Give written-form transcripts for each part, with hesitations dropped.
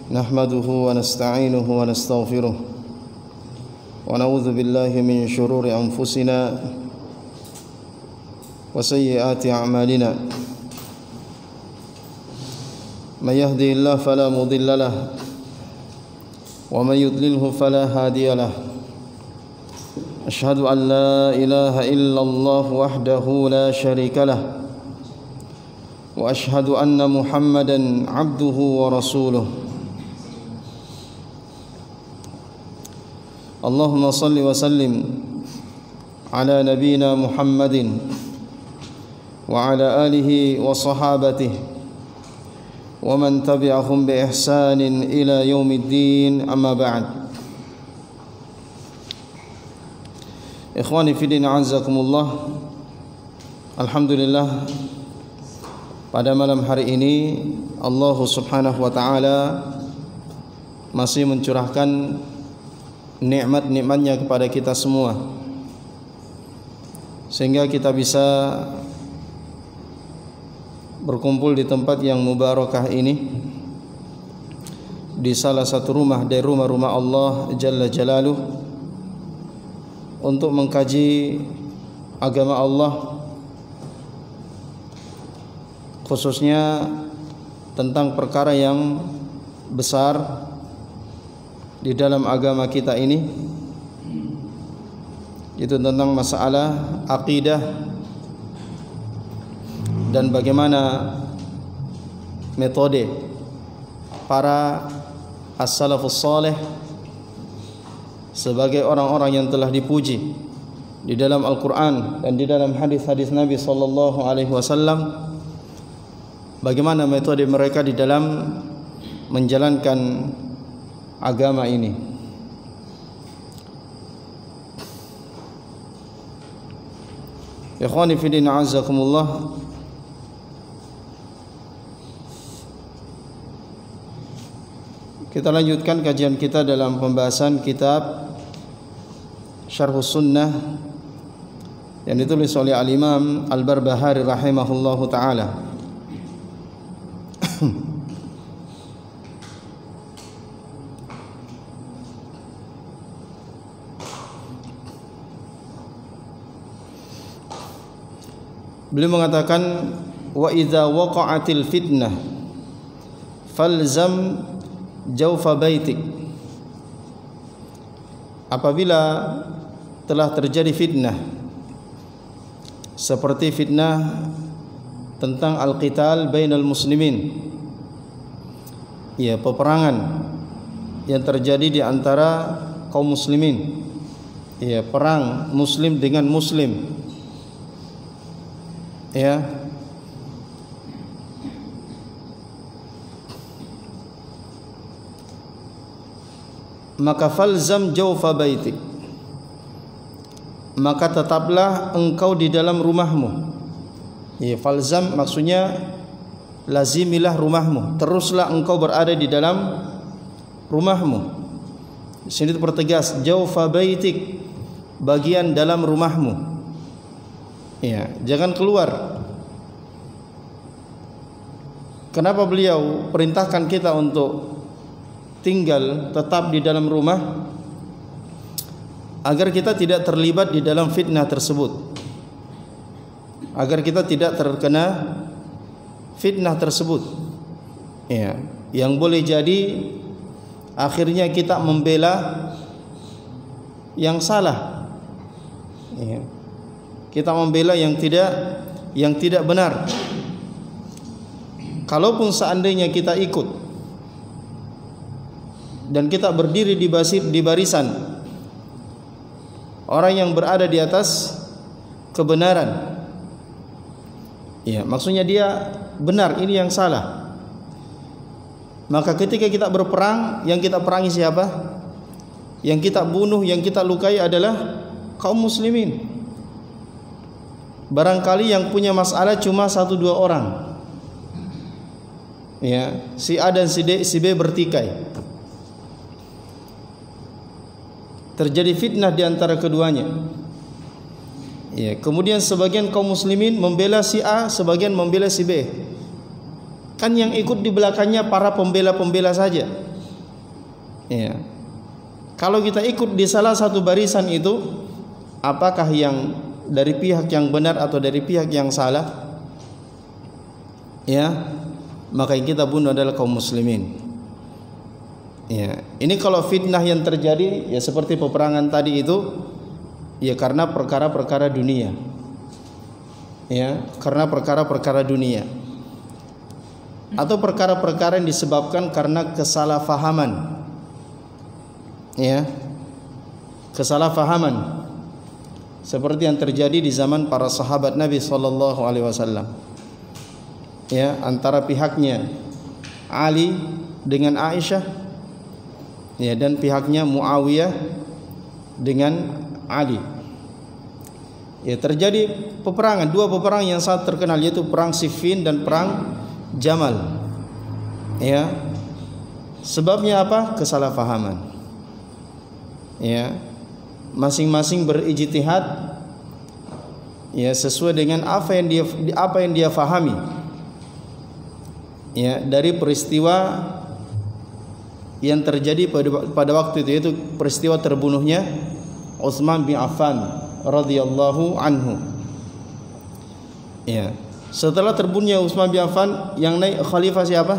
نحمده ونستعينه ونستغفره ونعوذ بالله من شرور أنفسنا وسيئات أعمالنا من يهدي الله فلا مضل له ومن يضلله فلا هادي له أشهد أن لا إله إلا الله وحده لا شريك له وأشهد أن محمدا عبده ورسوله اللهم صل وسلم على نبينا محمد وعلى آله وصحابته ومن تبعهم بإحسان إلى يوم الدين أما بعد إخواني في الدين أعزكم الله. Alhamdulillah, pada malam hari ini Allah Subhanahu wa taala masih mencurahkan nikmat-nikmatnya kepada kita semua, sehingga kita bisa berkumpul di tempat yang mubarakah ini, di salah satu rumah dari rumah-rumah Allah Jalla Jalaluh, untuk mengkaji agama Allah, khususnya tentang perkara yang besar di dalam agama kita ini, itu tentang masalah akidah dan bagaimana metode para as-salafus salih sebagai orang-orang yang telah dipuji di dalam Al-Quran dan di dalam hadis-hadis Nabi sallallahu alaihi wasallam, bagaimana metode mereka di dalam menjalankan agama ini. Ikhwani fi din a'azzakumullah, kita lanjutkan kajian kita dalam pembahasan kitab Syarhus Sunnah yang ditulis oleh Al-Imam Al-Barbahari rahimahullahu ta'ala. Beliau mengatakan, wa idza waqa'atil fitnah falzam jawfa baitik. Apabila telah terjadi fitnah, seperti fitnah tentang al-qital bainal muslimin, ya, peperangan yang terjadi di antara kaum muslimin, ya, perang muslim dengan muslim, ya, maka falzam jawfa baitik, maka tetaplah engkau di dalam rumahmu. Ya, falzam maksudnya lazimilah rumahmu, teruslah engkau berada di dalam rumahmu. Di sini dipertegas jawfa baitik, bagian dalam rumahmu. Ya, jangan keluar. Kenapa beliau perintahkan kita untuk tinggal tetap di dalam rumah? Agar kita tidak terlibat di dalam fitnah tersebut, agar kita tidak terkena fitnah tersebut, ya, yang boleh jadi akhirnya kita membela yang salah, ya, kita membela yang tidak benar. Kalaupun seandainya kita ikut dan kita berdiri di barisan orang yang berada di atas kebenaran, ya, maksudnya dia benar, ini yang salah, maka ketika kita berperang, yang kita perangi siapa? Yang kita bunuh, yang kita lukai adalah kaum muslimin. Barangkali yang punya masalah cuma 1-2 orang, ya, si A dan si B bertikai, terjadi fitnah di antara keduanya. Ya, kemudian sebagian kaum muslimin membela si A, sebagian membela si B. Kan yang ikut di belakangnya para pembela-pembela saja. Ya. Kalau kita ikut di salah satu barisan itu, apakah yang dari pihak yang benar atau dari pihak yang salah? Ya, maka yang kita bunuh adalah kaum muslimin. Ya, ini kalau fitnah yang terjadi ya seperti peperangan tadi itu, ya karena perkara-perkara dunia. Ya, karena perkara-perkara dunia. Atau perkara-perkara yang disebabkan karena kesalahfahaman. Ya. Kesalahfahaman. Seperti yang terjadi di zaman para sahabat Nabi sallallahu alaihi wasallam. Ya, antara pihaknya Ali dengan Aisyah, ya, dan pihaknya Muawiyah dengan Ali. Ya, terjadi peperangan, dua peperangan yang sangat terkenal, yaitu perang Siffin dan perang Jamal. Ya. Sebabnya apa? Kesalahpahaman. Ya. Masing-masing berijtihad ya sesuai dengan apa yang dia fahami. Ya, dari peristiwa yang terjadi pada waktu itu, yaitu peristiwa terbunuhnya Utsman bin Affan radhiyallahu anhu. Ya. Setelah terbunuhnya Utsman bin Affan, yang naik khalifah siapa?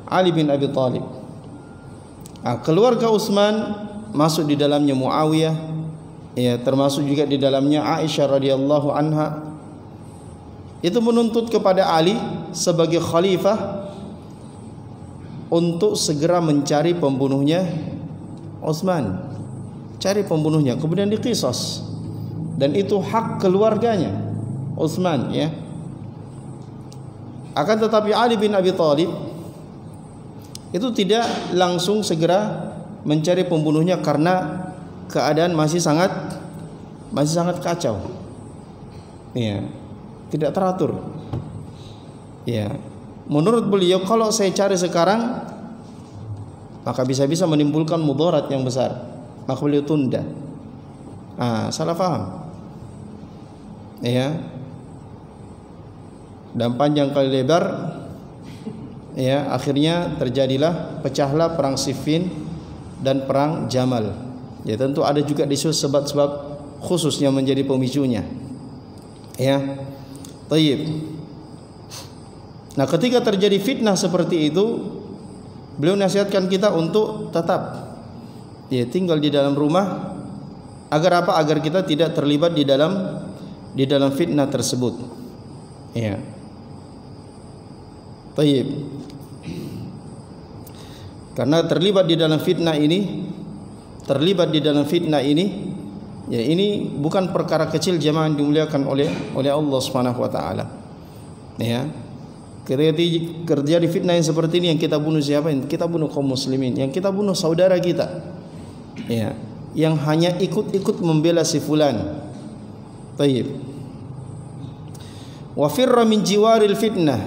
Ali bin Abi Thalib. Keluarga Utsman masuk di dalamnya Muawiyah, ya, termasuk juga di dalamnya Aisyah radhiyallahu anha. Itu menuntut kepada Ali sebagai khalifah untuk segera mencari pembunuhnya Utsman. Cari pembunuhnya, kemudian diqisas. Dan itu hak keluarganya Utsman, ya. Akan tetapi Ali bin Abi Thalib itu tidak langsung segera mencari pembunuhnya karena keadaan masih sangat kacau. Ya, tidak teratur. Ya. Menurut beliau, kalau saya cari sekarang maka bisa-bisa menimbulkan mudarat yang besar. Maka beliau tunda. Salah paham. Ya. Dan panjang kali lebar, ya, akhirnya terjadilah, pecahlah perang Siffin dan perang Jamal. Ya, tentu ada juga disebut sebab-sebab khusus yang menjadi pemicunya. Ya. Tayyib. Nah, ketika terjadi fitnah seperti itu, beliau nasihatkan kita untuk tetap ya tinggal di dalam rumah. Agar apa? Agar kita tidak terlibat di dalam fitnah tersebut. Ya. Tayyib. Karena terlibat di dalam fitnah ini, ya ini bukan perkara kecil jemaah yang dimuliakan oleh Allah Subhanahu wa taala. Ya. Ketika terjadi fitnah yang seperti ini, yang kita bunuh siapa? Yang kita bunuh kaum muslimin, yang kita bunuh saudara kita. Ya, yang hanya ikut-ikut membela si fulan. Tayyib. Wa firra min jiwaril fitnah,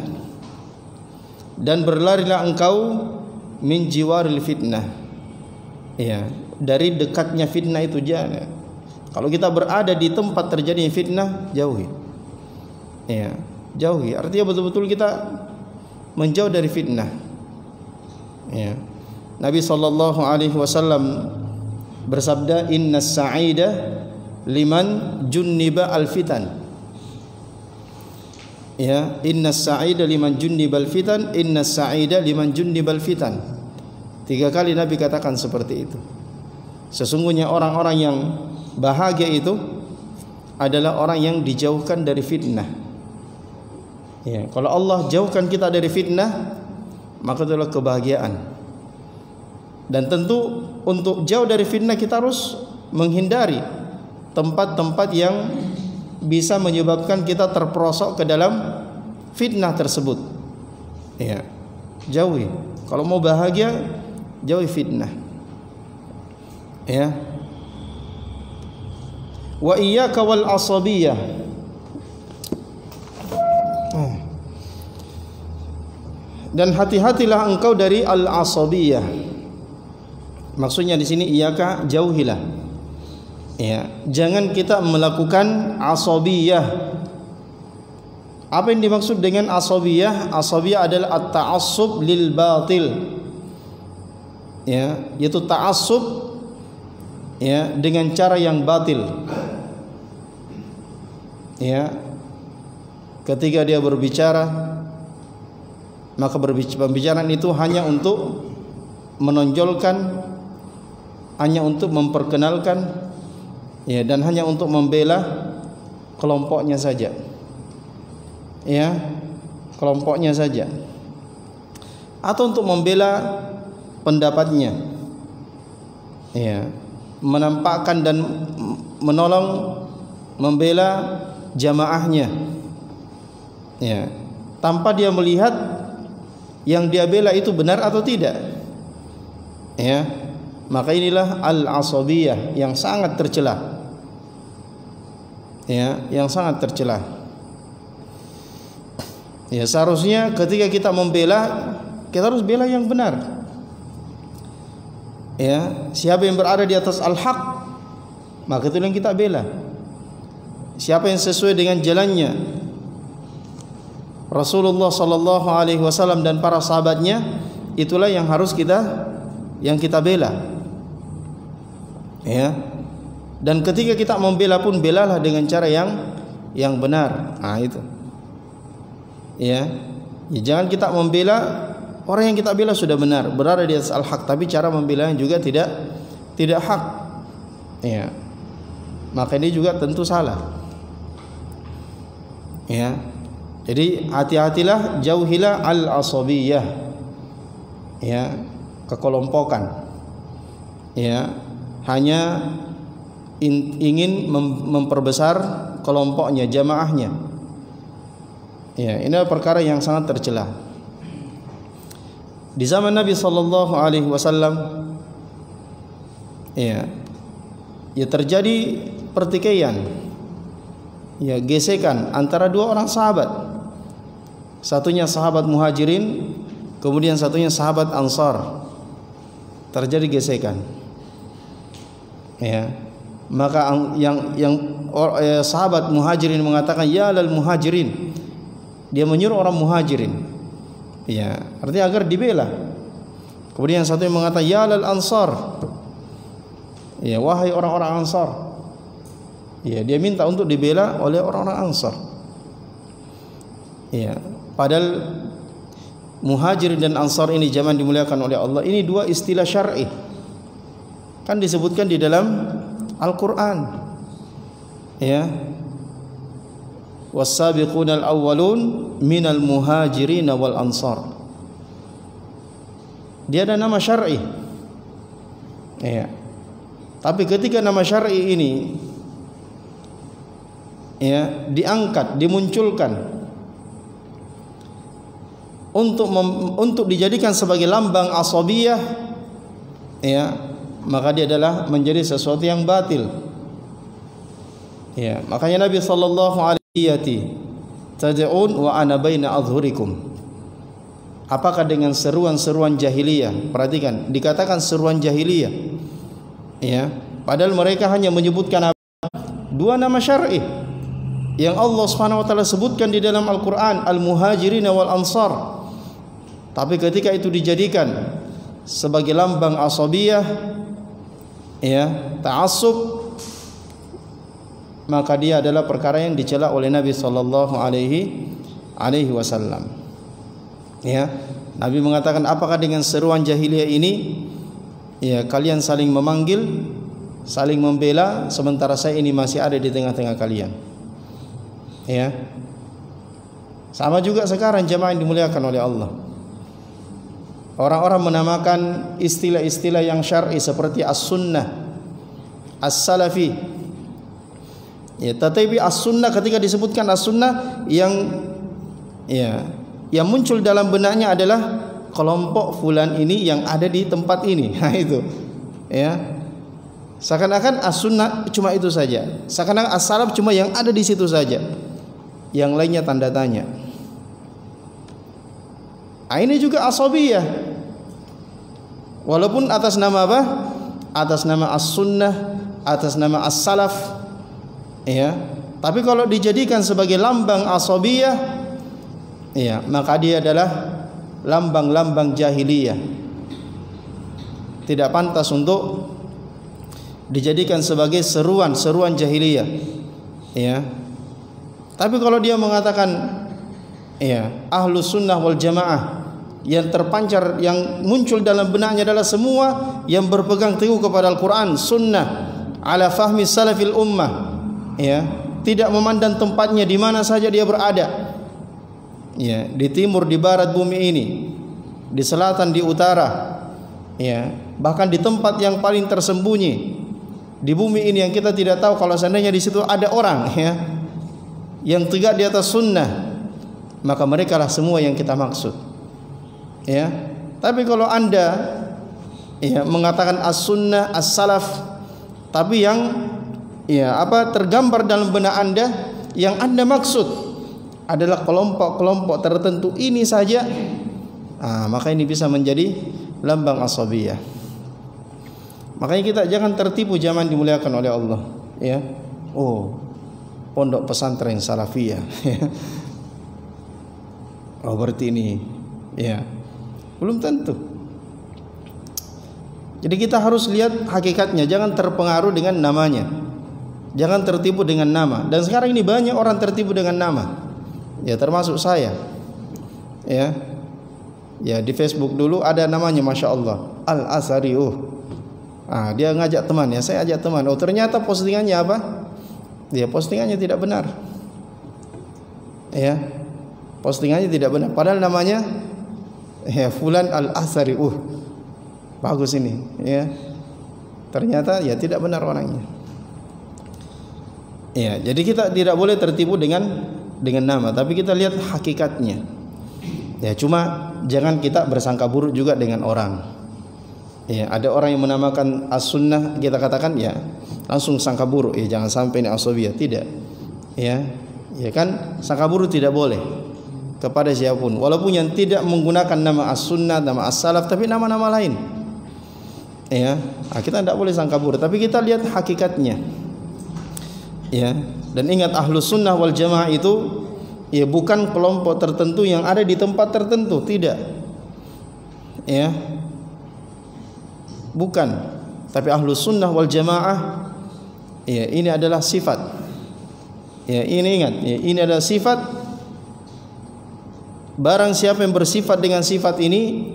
dan berlarilah engkau min jiwaril fitnah. Ya, dari dekatnya fitnah itu jangan. Kalau kita berada di tempat terjadinya fitnah, jauhi. Ya, jauhi. Artinya betul-betul kita menjauh dari fitnah. Ya. Nabi sallallahu alaihi wasallam bersabda, "Innas sa'ida liman junniba al-fitan." Ya, innas sa'ida liman junnibal fitan, innas sa'ida liman junnibal fitan. 3 kali Nabi katakan seperti itu. Sesungguhnya orang-orang yang bahagia itu adalah orang yang dijauhkan dari fitnah. Ya, kalau Allah jauhkan kita dari fitnah, maka itulah kebahagiaan. Dan tentu untuk jauh dari fitnah kita harus menghindari tempat-tempat yang bisa menyebabkan kita terperosok ke dalam fitnah tersebut. Ya, jauhi. Kalau mau bahagia, jauhi fitnah. Ya. Wa iyyaka wal asabiyah. Dan hati-hatilah engkau dari al-asabiyah. Maksudnya di sini iyyaka, jauhilah. Ya, jangan kita melakukan asabiyah. Apa yang dimaksud dengan asabiyah? Asabiyah adalah at-ta'assub lil batil. Ya, yaitu ta'assub ya dengan cara yang batil. Ya. Ketika dia berbicara, maka pembicaraan itu hanya untuk menonjolkan, hanya untuk memperkenalkan, ya, dan hanya untuk membela kelompoknya saja. Ya, kelompoknya saja, atau untuk membela pendapatnya, ya, menampakkan dan menolong membela jamaahnya, ya, tanpa dia melihat yang dia bela itu benar atau tidak, ya. Maka inilah al-asabiyah yang sangat tercela, ya, yang sangat tercela. Ya, seharusnya ketika kita membela, kita harus bela yang benar. Ya, siapa yang berada di atas al-haq, maka itu yang kita bela. Siapa yang sesuai dengan jalannya Rasulullah sallallahu alaihi wasallam dan para sahabatnya, itulah yang harus kita bela. Ya. Dan ketika kita membela pun belalah dengan cara yang benar. Nah, itu. Ya, jangan kita membela orang yang kita bela sudah benar, berada di atas al-haq, tapi cara membelanya juga tidak hak. Ya. Maka ini juga tentu salah. Ya. Jadi hati-hatilah, jauhilah al-asabiyah. Ya, kekelompokan. Ya, hanya ingin memperbesar kelompoknya, jamaahnya. Ya, ini adalah perkara yang sangat tercela. Di zaman Nabi sallallahu alaihi wasallam, ya terjadi pertikaian, ya, gesekan antara dua orang sahabat. Satunya sahabat Muhajirin, kemudian satunya sahabat Ansar. Terjadi gesekan. Ya. Maka sahabat Muhajirin mengatakan, ya lal Muhajirin. Dia menyuruh orang Muhajirin, ya, artinya agar dibela. Kemudian satu yang mengatakan, ya lal Ansar, ya, wahai orang-orang Ansar. Ya, dia minta untuk dibela oleh orang-orang Ansar. Ya, padahal Muhajirin dan Ansar ini zaman dimuliakan oleh Allah. Ini dua istilah syar'i, kan disebutkan di dalam Al-Quran. Ya, was-sabiqunal awwalun minal muhajirin wal ansar. Dia ada nama syar'i. Ya. Tapi ketika nama syar'i ini, ya, diangkat, dimunculkan untuk dijadikan sebagai lambang asabiyah, ya, maka dia adalah menjadi sesuatu yang batil. Ya, makanya Nabi sallallahu alaihi tad'un wa ana baina adhhurikum. Apakah dengan seruan-seruan jahiliyah? Perhatikan, dikatakan seruan jahiliyah. Ya, padahal mereka hanya menyebutkan dua nama syar'i yang Allah Subhanahu wa taala sebutkan di dalam Al-Qur'an, al-muhajirin wal ansar. Tapi ketika itu dijadikan sebagai lambang asabiyah, ya, ta'assub, maka dia adalah perkara yang dicela oleh Nabi sallallahu alaihi wasallam. Ya, Nabi mengatakan, apakah dengan seruan jahiliyah ini, ya, kalian saling memanggil, saling membela, sementara saya ini masih ada di tengah-tengah kalian. Ya. Sama juga sekarang jemaah yang dimuliakan oleh Allah. Orang-orang menamakan istilah-istilah yang syar'i seperti as-sunnah, as-salafi. Ya, tetapi as-sunnah, ketika disebutkan as-sunnah, yang muncul dalam benaknya adalah kelompok fulan ini yang ada di tempat ini. Nah, itu. Ya. Seakan-akan as-sunnah cuma itu saja. Seakan-akan as-salaf cuma yang ada di situ saja. Yang lainnya tanda tanya. Nah, ini juga asabiyah. Walaupun atas nama apa? Atas nama as-sunnah, atas nama as-salaf. Ya, tapi kalau dijadikan sebagai lambang asabiyah, ya, maka dia adalah lambang-lambang jahiliyah. Tidak pantas untuk dijadikan sebagai seruan-seruan jahiliyah. Ya. Tapi kalau dia mengatakan ya, Ahlus Sunnah wal Jamaah, yang terpancar, yang muncul dalam benaknya adalah semua yang berpegang teguh kepada Al-Quran, Sunnah, ala fahmi salafil ummah, ya, tidak memandang tempatnya di mana saja dia berada, ya, di timur, di barat bumi ini, di selatan, di utara, ya, bahkan di tempat yang paling tersembunyi di bumi ini yang kita tidak tahu, kalau seandainya di situ ada orang, ya, yang tegak di atas sunnah, maka mereka lah semua yang kita maksud, ya. Tapi kalau anda, ya, mengatakan as-sunnah, as-salaf, tapi yang, ya, tergambar dalam benak anda, yang anda maksud adalah kelompok-kelompok tertentu ini saja, maka ini bisa menjadi lambang asabiyah. Makanya kita jangan tertipu zaman dimuliakan oleh Allah, ya. Oh, pondok pesantren salafiyah. Oh, berarti ini, ya, belum tentu. Jadi kita harus lihat hakikatnya, jangan terpengaruh dengan namanya, jangan tertipu dengan nama. Dan sekarang ini banyak orang tertipu dengan nama, ya, termasuk saya, ya. Ya, di Facebook dulu ada namanya, masya Allah, Al-Asari. Dia ngajak teman, ya, saya ajak teman. Oh, ternyata postingannya apa? Dia postingannya tidak benar, ya, postingannya tidak benar. Padahal namanya, ya, Fulan Al-Asari. Bagus ini, ya. Ternyata, ya, tidak benar orangnya. Ya, jadi kita tidak boleh tertipu dengan nama, tapi kita lihat hakikatnya. Ya, cuma jangan kita bersangka buruk juga dengan orang. Ya, ada orang yang menamakan as-sunnah, kita katakan, ya, langsung sangka buruk, ya, jangan sampai ini asabiyah, tidak. Ya, ya kan, sangka buruk tidak boleh kepada siapapun, walaupun yang tidak menggunakan nama as-sunnah, nama as-salaf, tapi nama-nama lain. Ya, kita tidak boleh sangka buruk, tapi kita lihat hakikatnya. Ya, dan ingat, Ahlus Sunnah wal Jamaah itu, ya, bukan kelompok tertentu yang ada di tempat tertentu, tidak, ya, bukan. Tapi Ahlus Sunnah wal Jamaah, ya, ini adalah sifat, ya, ini ingat, ya, ini adalah sifat. Barang siapa yang bersifat dengan sifat ini,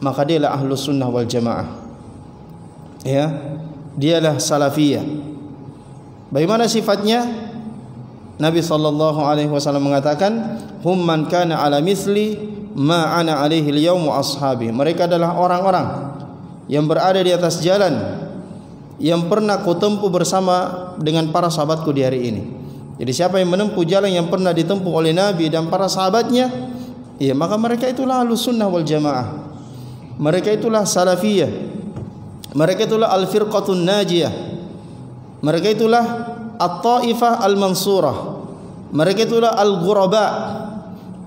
maka dialah Ahlus Sunnah wal Jamaah, ya, dialah salafiyah. Bagaimana sifatnya? Nabi SAW mengatakan, hum man kana ala misli ma ana alaihi al-yawm wa ashabi. Mereka adalah orang-orang yang berada di atas jalan yang pernah kutempuh bersama dengan para sahabatku di hari ini. Jadi siapa yang menempuh jalan yang pernah ditempuh oleh Nabi dan para sahabatnya, ya, maka mereka itulah Ahlus Sunnah wal Jamaah. Mereka itulah salafiyah. Mereka itulah al-firqatun najiyah. Mereka itulah at-taifah al-mansurah. Mereka itulah al-ghuraba.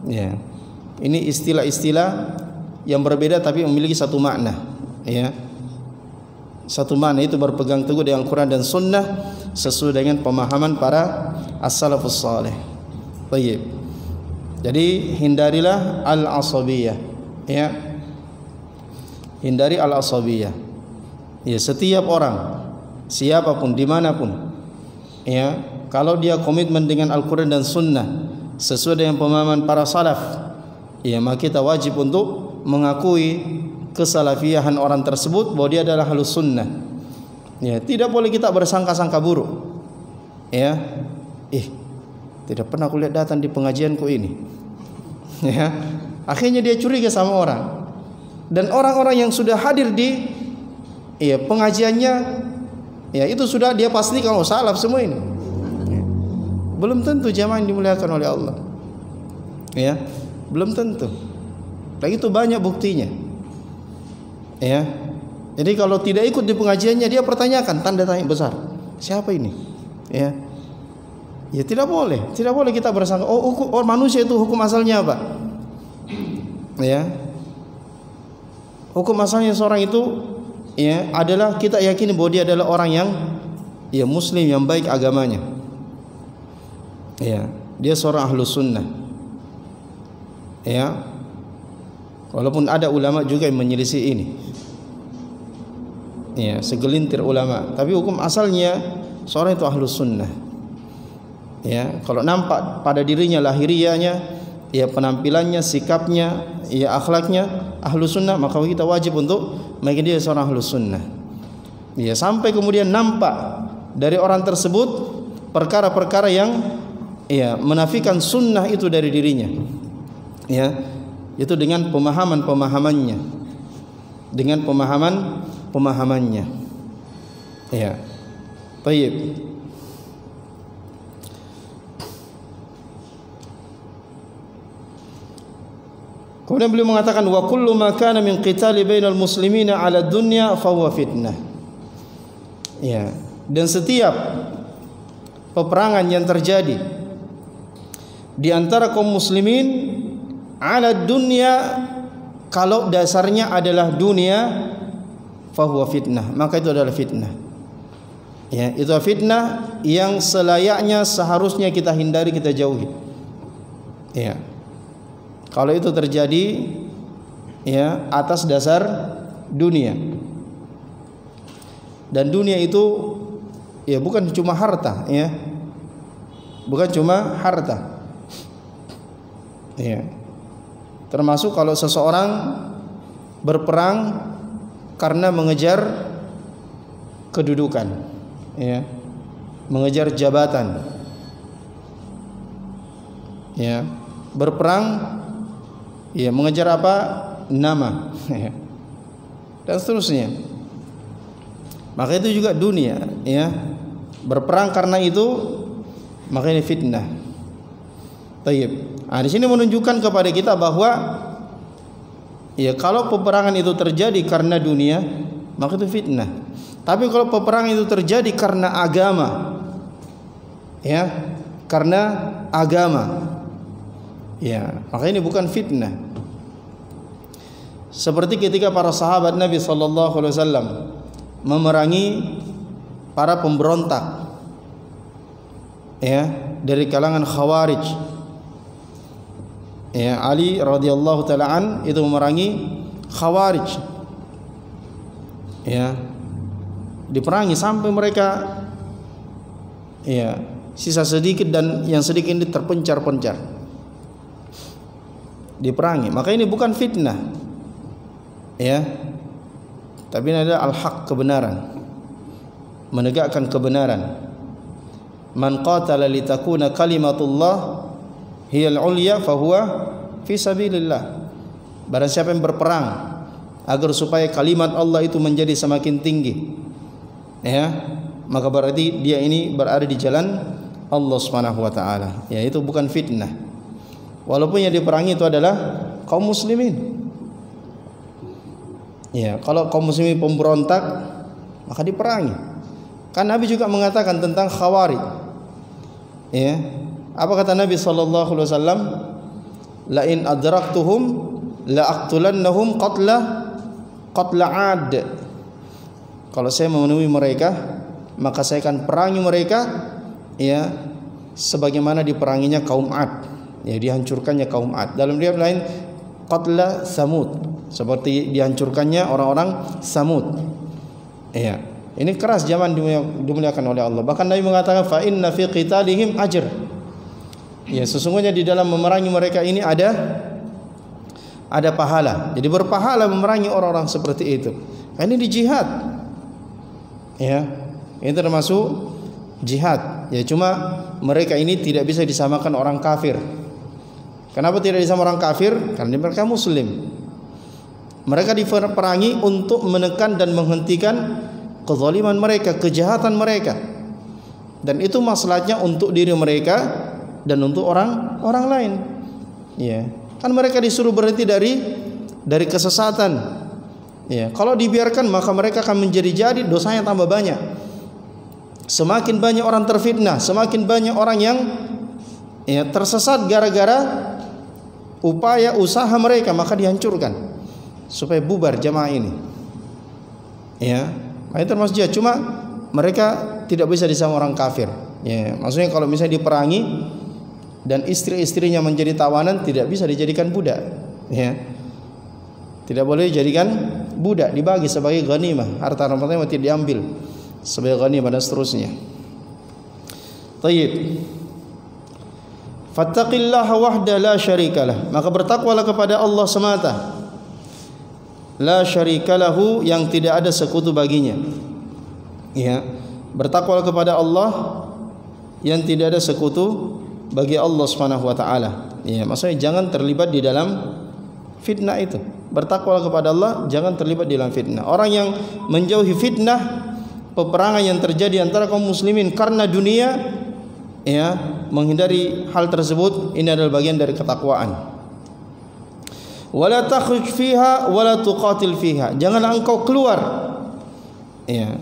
Ya. Ini istilah-istilah yang berbeda tapi memiliki satu makna, ya. Satu makna, itu berpegang teguh dengan Al-Quran dan Sunnah sesuai dengan pemahaman para as-salafus salih. Baik. Jadi hindarilah al-asabiyah, ya. Hindari al-asabiyah. Ya, setiap orang, siapapun, dimanapun, ya, kalau dia komitmen dengan Al-Quran dan Sunnah sesuai dengan pemahaman para salaf, ya, maka kita wajib untuk mengakui kesalafiyahan orang tersebut, bahwa dia adalah Ahlus Sunnah. Ya, tidak boleh kita bersangka-sangka buruk. Ya, tidak pernah aku lihat datang di pengajianku ini. Ya, akhirnya dia curiga sama orang. Dan orang-orang yang sudah hadir di, ya, pengajiannya, ya, itu sudah dia pastikan, oh, salaf semua ini. Ya. Belum tentu jamaah yang dimuliakan oleh Allah. Ya, belum tentu. Lagi itu banyak buktinya. Ya. Jadi kalau tidak ikut di pengajiannya, dia pertanyakan, tanda tanya besar, siapa ini? Ya. Ya, tidak boleh kita bersangka, oh, manusia itu hukum asalnya apa? Ya. Hukum asalnya seorang itu, ya, adalah kita yakini bahwa dia adalah orang yang, ya, muslim, yang baik agamanya. Ya, dia seorang Ahlus Sunnah. Ya. Walaupun ada ulama juga yang menyelisih ini. Ya, segelintir ulama, tapi hukum asalnya seorang itu ahlus sunnah. Ya, kalau nampak pada dirinya lahiriahnya, ya penampilannya, sikapnya, ya akhlaknya ahlus sunnah, maka kita wajib untuk menjadi dia seorang ahlus sunnah. Ya, sampai kemudian nampak dari orang tersebut perkara-perkara yang ya menafikan sunnah itu dari dirinya. Ya, itu dengan pemahamannya. Dengan pemahamannya. Ya. Baik. Kemudian beliau mengatakan wa kullu ma kana min qitali bainal muslimina 'ala dunya fa huwa fitnah. Ya, dan setiap peperangan yang terjadi di antara kaum muslimin 'ala dunya, kalau dasarnya adalah dunia, fa huwa fitnah, maka itu adalah fitnah. Ya, itu fitnah yang selayaknya seharusnya kita hindari, kita jauhi. Ya. Kalau itu terjadi ya atas dasar dunia. Dan dunia itu ya bukan cuma harta, ya. Bukan cuma harta. Ya. Termasuk kalau seseorang berperang karena mengejar kedudukan, ya. Mengejar jabatan. Ya. Berperang ya mengejar apa? Nama. Dan seterusnya. Maka itu juga dunia, ya. Berperang karena itu, maka ini fitnah. Baik. Nah, di sini menunjukkan kepada kita bahwa ya kalau peperangan itu terjadi karena dunia, maka itu fitnah. Tapi kalau peperangan itu terjadi karena agama, ya, karena agama, ya, maka ini bukan fitnah. Seperti ketika para sahabat Nabi sallallahu alaihi wasallam memerangi para pemberontak, ya, dari kalangan Khawarij. Ya, Ali radhiyallahu taala an itu memerangi Khawarij. Ya. Diperangi sampai mereka ya sisa sedikit, dan yang sedikit ini terpencar-pencar. Diperangi. Maka ini bukan fitnah. Ya. Tapi ini adalah al-haq, kebenaran. Menegakkan kebenaran. Man qatala litakuna kalimatullah hiyal ulya fahuwa fi sabilillah. Barang siapa yang berperang agar supaya kalimat Allah itu menjadi semakin tinggi, ya, maka berarti dia ini berada di jalan Allah Subhanahu wa taala. Ya, itu bukan fitnah. Walaupun yang diperangi itu adalah kaum muslimin. Ya, kalau kaum muslimin pemberontak, maka diperangi. Kan Nabi juga mengatakan tentang Khawarij. Ya. Apa kata Nabi sallallahu alaihi wasallam? La in adraktuhum la aqtulannahum qatla 'ad. Kalau saya menemui mereka, maka saya akan perangi mereka, ya, sebagaimana diperanginya kaum 'Ad. Ya, dihancurkannya kaum 'Ad. Dalam riwayat lain qatla Samud, seperti dihancurkannya orang-orang Samud. Ya. Ini keras zaman dimuliakan oleh Allah. Bahkan Nabi mengatakan fa inna fi qitalihim ajr. Ya, sesungguhnya di dalam memerangi mereka ini ada pahala. Jadi berpahala memerangi orang-orang seperti itu. Ini di jihad. Ya. Ini termasuk jihad. Ya, cuma mereka ini tidak bisa disamakan orang kafir. Kenapa tidak disamakan orang kafir? Karena mereka muslim. Mereka diperangi untuk menekan dan menghentikan kezaliman mereka, kejahatan mereka. Dan itu masalahnya untuk diri mereka dan untuk orang lain. Ya, kan mereka disuruh berhenti dari kesesatan. Ya, kalau dibiarkan maka mereka akan menjadi dosanya tambah banyak. Semakin banyak orang terfitnah, semakin banyak orang yang ya tersesat gara-gara upaya usaha mereka, maka dihancurkan supaya bubar jamaah ini. Ya, itu termasuk jihad. Cuma mereka tidak bisa disama orang kafir. Ya, maksudnya kalau misalnya diperangi, dan istri-istrinya menjadi tawanan, tidak bisa dijadikan budak, ya. Tidak boleh dijadikan budak, dibagi sebagai ghanimah, harta rampasan tidak diambil sebagai ghanimah dan seterusnya. Tayyib. Fattaqillaha wahda la syarikalah, maka bertakwalah kepada Allah semata, la syarikalahu, yang tidak ada sekutu baginya. Ya, bertakwalah kepada Allah yang tidak ada sekutu bagi Allah Subhanahu wa taala. Ya, maksudnya jangan terlibat di dalam fitnah itu. Bertakwalah kepada Allah, jangan terlibat di dalam fitnah. Orang yang menjauhi fitnah, peperangan yang terjadi antara kaum muslimin karena dunia, ya, menghindari hal tersebut, ini adalah bagian dari ketakwaan. Wala takhruj fiha wala tuqatil fiha, janganlah engkau keluar, ya,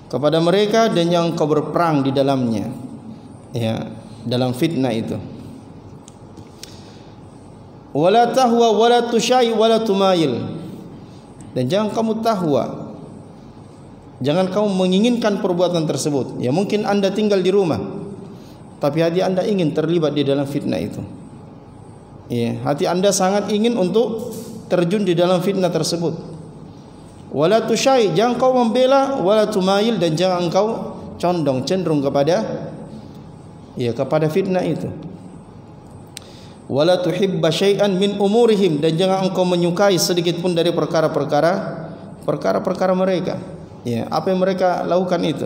kepada mereka dan yang kau berperang di dalamnya, ya, dalam fitnah itu. Wala tahwa wala tusyai wala tumayil, dan jangan kamu tahwa, jangan kamu menginginkan perbuatan tersebut. Ya, mungkin anda tinggal di rumah, tapi hati anda ingin terlibat di dalam fitnah itu. Ya, hati anda sangat ingin untuk terjun di dalam fitnah tersebut. Wala tusyai, jangan kau membela, wala tumayil, dan jangan engkau condong cenderung kepada, ya, kepada fitnah itu. Wala tuhibba syai'an min umurihim, dan jangan engkau menyukai sedikit pun dari perkara-perkara mereka. Ya, apa yang mereka lakukan itu.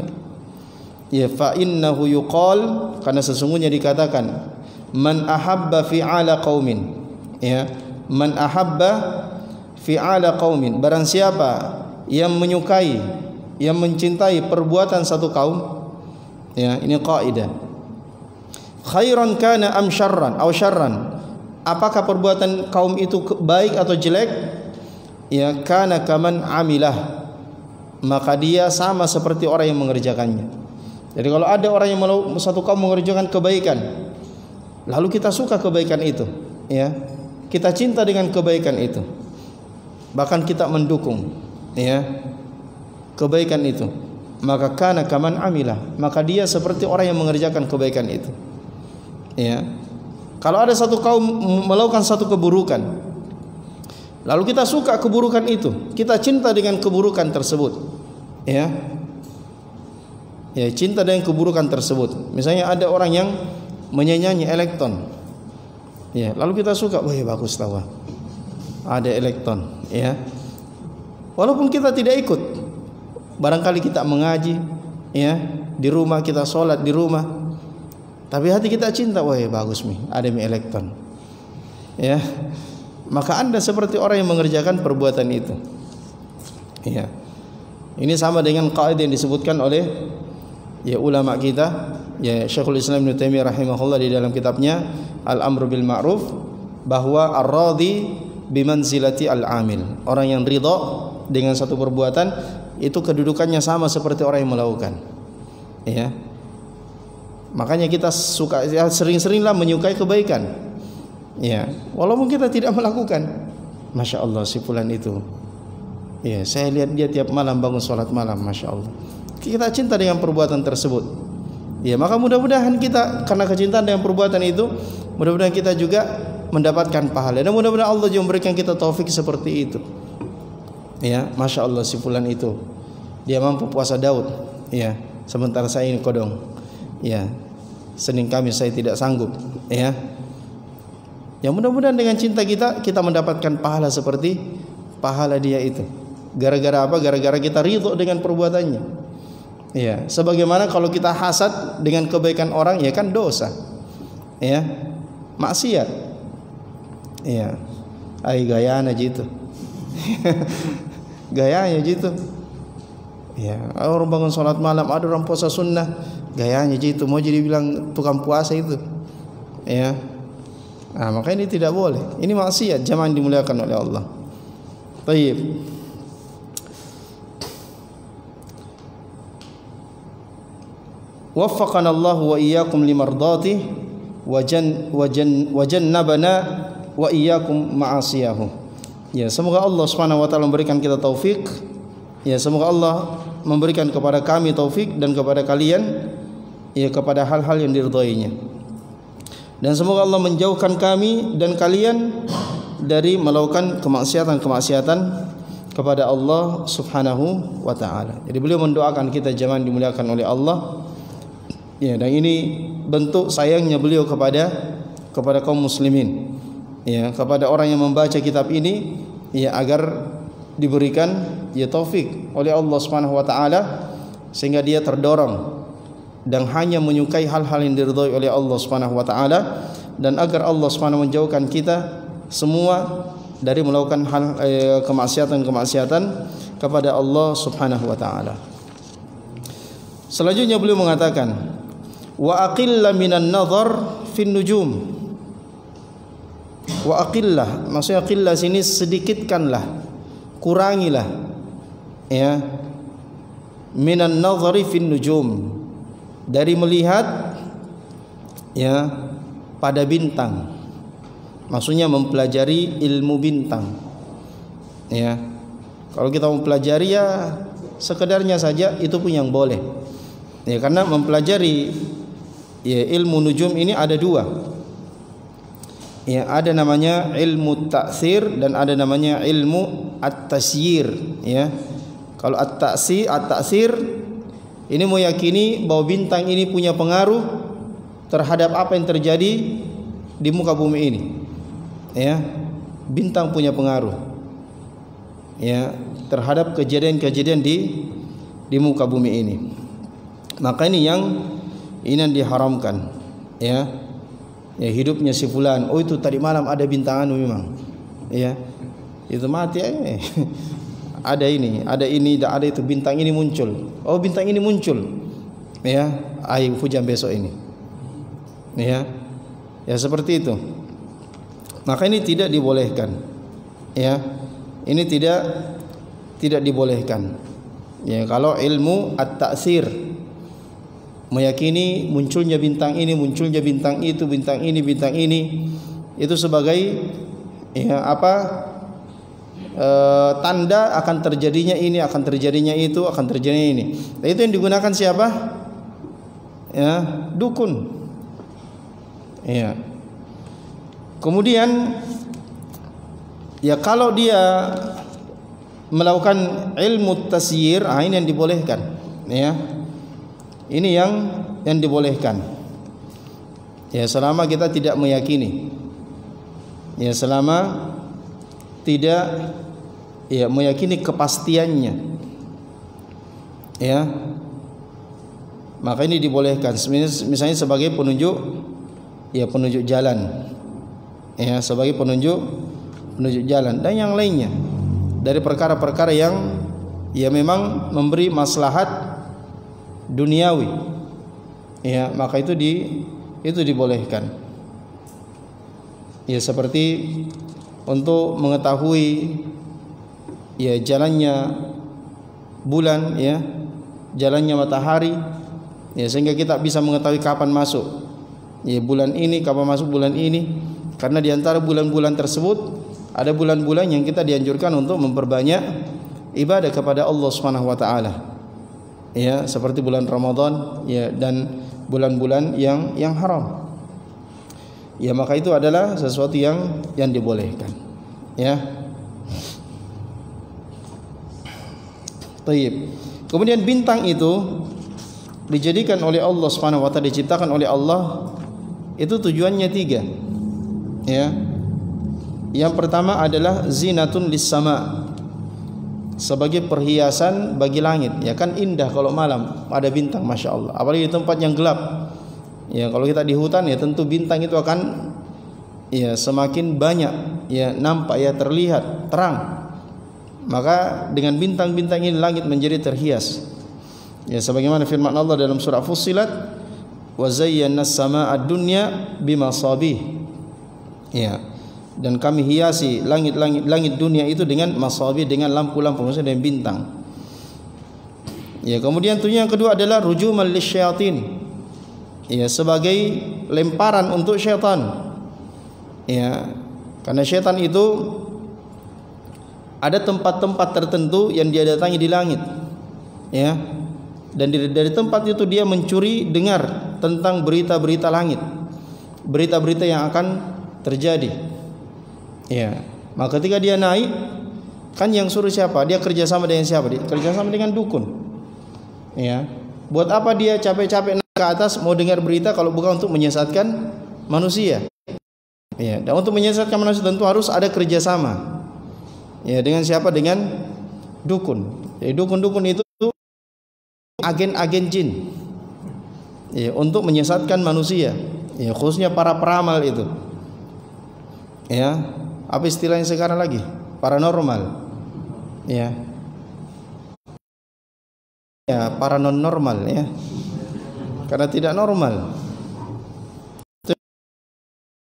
Ya, fa innahu yuqal, karena sesungguhnya dikatakan, man ahabba fi'ala qaumin, ya, man ahabba fi'ala qaumin, barang siapa yang menyukai, yang mencintai perbuatan satu kaum, ya, ini kaidah, khairan kana am syarran aw syarran, apakah perbuatan kaum itu baik atau jelek, ya, kana kaman amilah, maka dia sama seperti orang yang mengerjakannya. Jadi kalau ada orang yang satu kaum mengerjakan kebaikan, lalu kita suka kebaikan itu, ya, kita cinta dengan kebaikan itu, bahkan kita mendukung, ya, kebaikan itu, maka kana kaman amilah, maka dia seperti orang yang mengerjakan kebaikan itu. Ya, kalau ada satu kaum melakukan satu keburukan, lalu kita suka keburukan itu, kita cinta dengan keburukan tersebut, ya, ya, cinta dengan keburukan tersebut. Misalnya ada orang yang menyanyi elektron, ya, lalu kita suka, wah, bagus tahu, ada elektron, ya, walaupun kita tidak ikut, barangkali kita mengaji, ya, di rumah kita sholat di rumah, tapi hati kita cinta, wah, bagus nih, ada elektron, ya, maka anda seperti orang yang mengerjakan perbuatan itu. Ya, ini sama dengan kaidah yang disebutkan oleh, ya, ulama kita, ya, Syekhul Islam Ibnu Taimiyah rahimahullah di dalam kitabnya Al-Amru bil Ma'ruf, bahwa ar-radhi bimanzilati al-amil, orang yang ridha dengan satu perbuatan itu kedudukannya sama seperti orang yang melakukan. Ya, makanya kita suka, ya, sering-seringlah menyukai kebaikan, ya, walaupun kita tidak melakukan. Masya Allah, si fulan itu, ya, saya lihat dia tiap malam bangun sholat malam, Masya Allah, kita cinta dengan perbuatan tersebut. Ya, maka mudah-mudahan kita karena kecintaan dengan perbuatan itu, mudah-mudahan kita juga mendapatkan pahala, dan mudah-mudahan Allah juga memberikan kita taufik seperti itu. Ya, Masya Allah, si fulan itu dia mampu puasa Daud, ya, sementara saya ini kodong, ya, Senin Kamis saya tidak sanggup, ya. Ya, mudah-mudahan dengan cinta kita mendapatkan pahala seperti pahala dia itu. Gara-gara apa? Gara-gara kita ridho dengan perbuatannya. Ya, sebagaimana kalau kita hasad dengan kebaikan orang, ya kan dosa, ya, maksiat, ya, gayanya gitu, gayanya gitu, ya, orang bangun sholat malam, ada orang puasa sunnah, gayanya gitu, mau jadi bilang tukang puasa itu, ya. Nah, maka ini tidak boleh, ini maksiat, jangan dimuliakan oleh Allah. Baik. Waffaqana Allah wa iyyakum limardatihi wa jannabana wa iyyakum ma'asiyahu. Ya, semoga Allah Subhanahu wa taala memberikan kita taufik. Ya, semoga Allah memberikan kepada kami taufik dan kepada kalian, ya, kepada hal-hal yang diridhoinya. Dan semoga Allah menjauhkan kami dan kalian dari melakukan kemaksiatan-kemaksiatan kepada Allah Subhanahu wa taala. Jadi beliau mendoakan kita jemaah dimuliakan oleh Allah. Ya, dan ini bentuk sayangnya beliau kepada kaum muslimin. Ya, kepada orang yang membaca kitab ini, ya, agar diberikan ya taufik oleh Allah Subhanahu wa taala sehingga dia terdorong dan hanya menyukai hal-hal yang diridhai oleh Allah Subhanahu wa taala, dan agar Allah Subhanahu menjauhkan kita semua dari melakukan hal kemaksiatan-kemaksiatan kepada Allah Subhanahu wa taala. Selanjutnya beliau mengatakan, wa aqilla minan nazar fin nujum. Wa aqillah, maksudnya qillah sini sedikitkanlah, kurangilah, ya, minan nazari fin nujum, dari melihat, ya, pada bintang. Maksudnya mempelajari ilmu bintang. Ya. Kalau kita mempelajari ya sekedarnya saja itu pun yang boleh. Ya, karena mempelajari ya ilmu nujum ini ada dua. Ya, ada namanya ilmu ta'sir dan ada namanya ilmu at-tasyir, ya. Kalau at-tasyir ini meyakini bahwa bintang ini punya pengaruh terhadap apa yang terjadi di muka bumi ini. Ya, bintang punya pengaruh, ya, terhadap kejadian-kejadian di muka bumi ini. Maka ini yang diharamkan, ya. Ya, hidupnya si fulan, oh itu tadi malam ada bintang anu memang, ya, itu mati ada ini, ada itu, bintang ini muncul. Oh, bintang ini muncul, ya, air hujan besok ini, ya, ya seperti itu. Maka ini tidak dibolehkan, ya, ini tidak dibolehkan. Ya, kalau ilmu at-ta'sir, meyakini munculnya bintang ini, munculnya bintang itu, bintang ini, itu sebagai, ya, tanda akan terjadinya ini, akan terjadinya itu, akan terjadinya ini. Nah, itu yang digunakan siapa? Ya, dukun. Ya. Kemudian, ya, kalau dia melakukan ilmu tasyir, ini yang dibolehkan, ya. Ini yang dibolehkan. Ya, selama kita tidak meyakini. Ya, selama tidak, ya, meyakini kepastiannya, ya, maka ini dibolehkan. Misalnya sebagai penunjuk, ya, penunjuk jalan, ya, sebagai penunjuk jalan dan yang lainnya dari perkara-perkara yang, ya, memang memberi maslahat duniawi, ya, maka itu dibolehkan. Ya, seperti untuk mengetahui, ya, jalannya bulan, ya, jalannya matahari, ya, sehingga kita bisa mengetahui kapan masuk, ya, bulan ini, kapan masuk bulan ini. Karena di antara bulan-bulan tersebut ada bulan-bulan yang kita dianjurkan untuk memperbanyak ibadah kepada Allah Subhanahu wa taala. Ya, seperti bulan Ramadan, ya, dan bulan-bulan yang haram. Ya, maka itu adalah sesuatu yang dibolehkan, ya. Taib. Kemudian bintang itu dijadikan oleh Allah Subhanahu wa taala, diciptakan oleh Allah, itu tujuannya 3. Ya. Yang pertama adalah zinatun lis-sama, sebagai perhiasan bagi langit. Ya, kan indah kalau malam ada bintang, Masya Allah. Apalagi di tempat yang gelap. Ya, kalau kita di hutan, ya, tentu bintang itu akan, ya, semakin banyak, ya, nampak, ya, terlihat terang. Maka dengan bintang-bintang ini langit menjadi terhias. Ya, sebagaimana firman Allah dalam surah Fussilat, wa zayyana as-samaa'a ad-dunya bimasabih. Ya, dan kami hiasi langit dunia itu dengan masabih, dengan lampu-lampu, maksudnya dengan bintang. Ya, kemudian yang kedua adalah rujuman lisyayatin. Ya, sebagai lemparan untuk syaitan. Ya, karena syaitan itu ada tempat-tempat tertentu yang dia datangi di langit. Ya. Dan dari tempat itu dia mencuri dengar tentang berita-berita langit. berita-berita yang akan terjadi. Ya, maka ketika dia naik, kan yang suruh siapa? Dia kerjasama dengan siapa? Dia kerjasama dengan dukun. Ya, buat apa dia capek-capek naik ke atas mau dengar berita kalau bukan untuk menyesatkan manusia? Ya, dan untuk menyesatkan manusia tentu harus ada kerjasama. Ya, dengan siapa? Dengan dukun. Jadi dukun-dukun itu agen-agen jin. Ya, untuk menyesatkan manusia. Ya, khususnya para peramal itu. Ya, apa istilahnya sekarang lagi? Paranormal. Ya. Ya, paranormal ya. Karena tidak normal.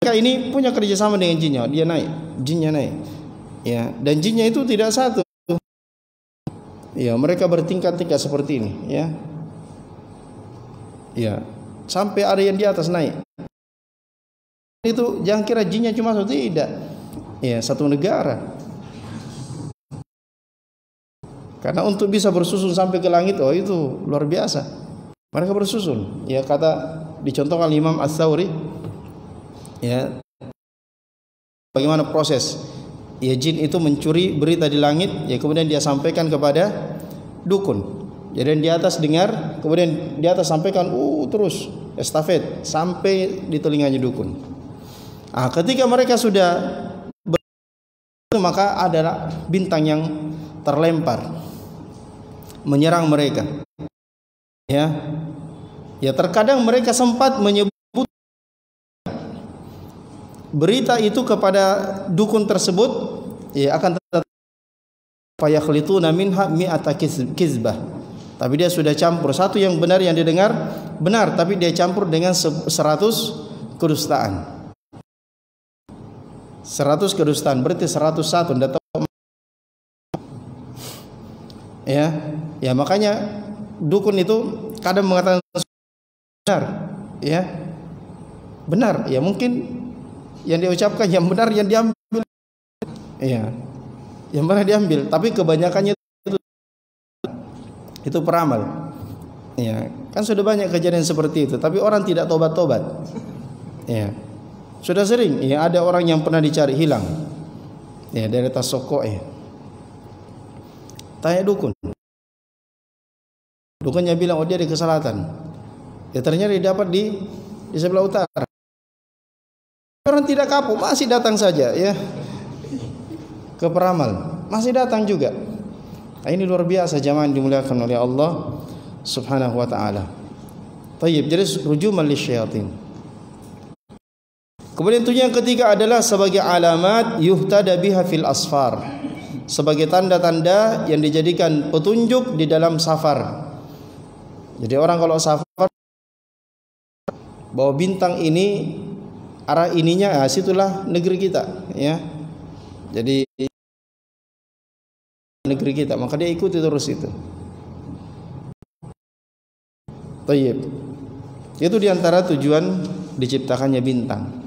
Mereka ini punya kerjasama dengan jinnya, dia naik, jinnya naik. Ya, dan jinnya itu tidak satu. Ya, mereka bertingkat-tingkat seperti ini, ya. Ya, sampai ada yang di atas naik. Itu jangan kira jinnya cuma satu, tidak. Ya, satu negara. Karena untuk bisa bersusun sampai ke langit, oh itu luar biasa. Mereka bersusun. Ya, kata dicontohkan Imam Ats-Tsauri, ya, bagaimana proses ya jin itu mencuri berita di langit, ya kemudian dia sampaikan kepada dukun. Jadi di atas dengar, kemudian di atas sampaikan terus estafet sampai di telinganya dukun. Ketika mereka sudah maka adalah bintang yang terlempar menyerang mereka. Ya. Ya, terkadang mereka sempat menyebut berita itu kepada dukun tersebut, ya akan fayakhlituna minha mi'ata kizbah. Tapi dia sudah campur, satu yang benar yang didengar benar, tapi dia campur dengan 100 kedustaan. 100 kedustaan berarti 101 enggak tahu. Ya, ya makanya dukun itu kadang mengatakan benar, ya. Benar, ya mungkin yang diucapkan yang benar yang diambil. Iya. Yang benar diambil, tapi kebanyakannya itu peramal. Iya, kan sudah banyak kejadian seperti itu, tapi orang tidak tobat-tobat. Iya. Sudah sering, ya ada orang yang pernah dicari hilang. Ya, dari atas soko ya. Tanya dukun. Dukunnya bilang, oh dia di keselatan. Ya ternyata didapat di sebelah utara. Orang tidak kapok, masih datang saja ya. Ke peramal, masih datang juga. Nah, ini luar biasa jamaah dimuliakan oleh Allah Subhanahu wa taala. Tayyib, jadi rujuman lisyayatin. Kemudian itu yang ketiga adalah sebagai alamat yuhtada biha fil asfar. Sebagai tanda-tanda yang dijadikan petunjuk di dalam safar. Jadi orang kalau safar bahwa bintang ini arah ininya, situlah negeri kita, ya. Jadi negeri kita, maka dia ikuti terus itu. Tayyib. Itu diantara tujuan diciptakannya bintang.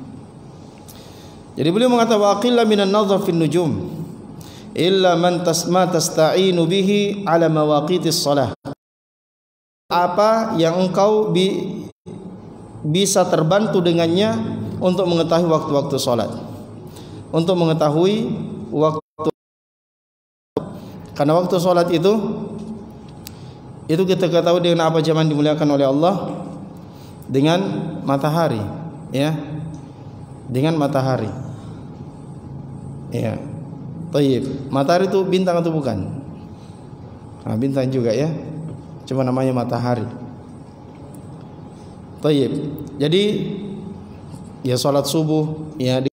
Jadi beliau mengatakan wa qilla minan nadhar fin nujum illa man tasta'inu bihi ala mawaqitis shalah. Apa yang engkau bisa terbantu dengannya untuk mengetahui waktu-waktu salat. Untuk mengetahui waktu, karena waktu salat itu kita ketahui dengan apa zaman dimuliakan oleh Allah, dengan matahari, ya. Dengan matahari. Ya. Tayyib. Matahari itu bintang atau bukan? Nah, bintang juga ya. Cuma namanya matahari. Tayyib. Jadi ya salat subuh ya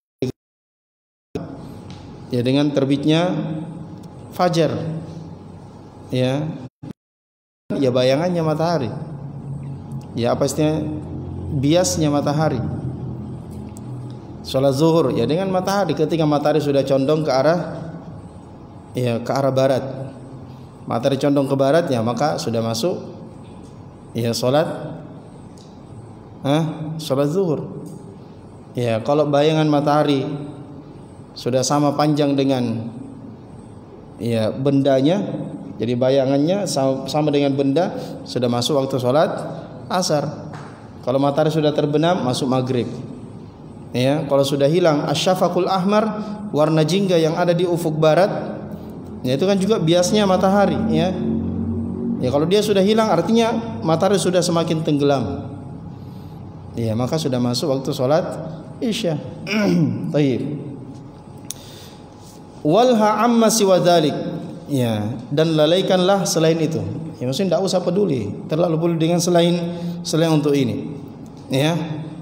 dengan terbitnya fajar. Ya bayangannya matahari. Ya apa istilahnya? Biasnya matahari. Salat zuhur ya dengan matahari, ketika matahari sudah condong ke arah barat. Matahari condong ke barat ya maka sudah masuk ya salat zuhur. Ya kalau bayangan matahari sudah sama panjang dengan ya bendanya, jadi bayangannya sama dengan benda, sudah masuk waktu salat asar. Kalau matahari sudah terbenam masuk maghrib. Ya, kalau sudah hilang asyafaqul ahmar, warna jingga yang ada di ufuk barat, ya itu kan juga biasnya matahari, ya. Ya kalau dia sudah hilang artinya matahari sudah semakin tenggelam. Ya, maka sudah masuk waktu sholat Isya. Baik. Walha amma siwa dzalik. Ya, dan lalaikanlah selain itu. Ya maksudnya tidak usah peduli, terlalu peduli dengan selain untuk ini. Ya,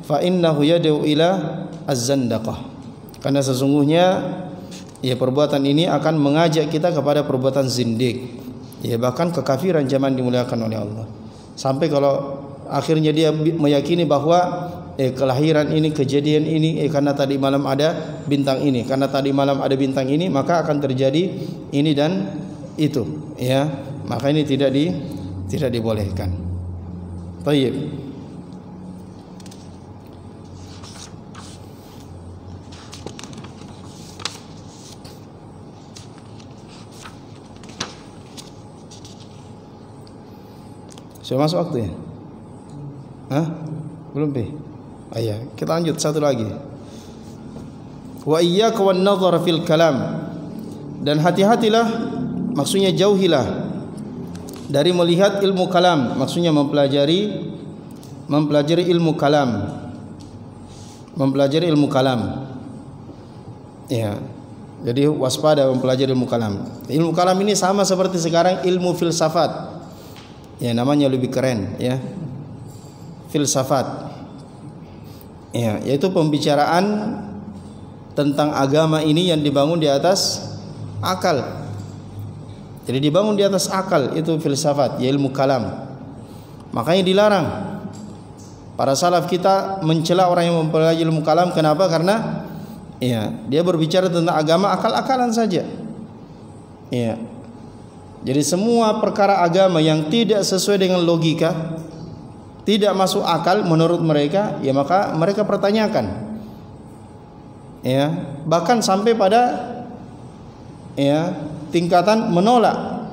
fa innahu yad'u ila az-zandaqah. Karena sesungguhnya ya perbuatan ini akan mengajak kita kepada perbuatan zindik. Ya bahkan kekafiran zaman dimuliakan oleh Allah. Sampai kalau akhirnya dia meyakini bahwa kelahiran ini, kejadian ini karena tadi malam ada bintang ini, karena tadi malam ada bintang ini, maka akan terjadi ini dan itu, ya. Maka ini tidak dibolehkan. Baik. Sudah masuk waktu ya? Hah? Belum pi? Iya, kita lanjut satu lagi. Wa iyyaka wan nadhar fil kalam. Dan hati-hatilah, maksudnya jauhilah dari melihat ilmu kalam, maksudnya mempelajari ilmu kalam. Mempelajari ilmu kalam. Ya. Jadi waspada mempelajari ilmu kalam. Ilmu kalam ini sama seperti sekarang ilmu filsafat. Ya namanya lebih keren, ya. Filsafat. Ya, yaitu pembicaraan tentang agama ini yang dibangun di atas akal. Jadi dibangun di atas akal, itu filsafat, ya ilmu kalam. Makanya dilarang. Para salaf kita mencela orang yang mempelajari ilmu kalam. Kenapa? Karena ya, dia berbicara tentang agama akal-akalan saja. Ya. Jadi semua perkara agama yang tidak sesuai dengan logika, tidak masuk akal menurut mereka, ya maka mereka pertanyakan. Ya, bahkan sampai pada ya tingkatan menolak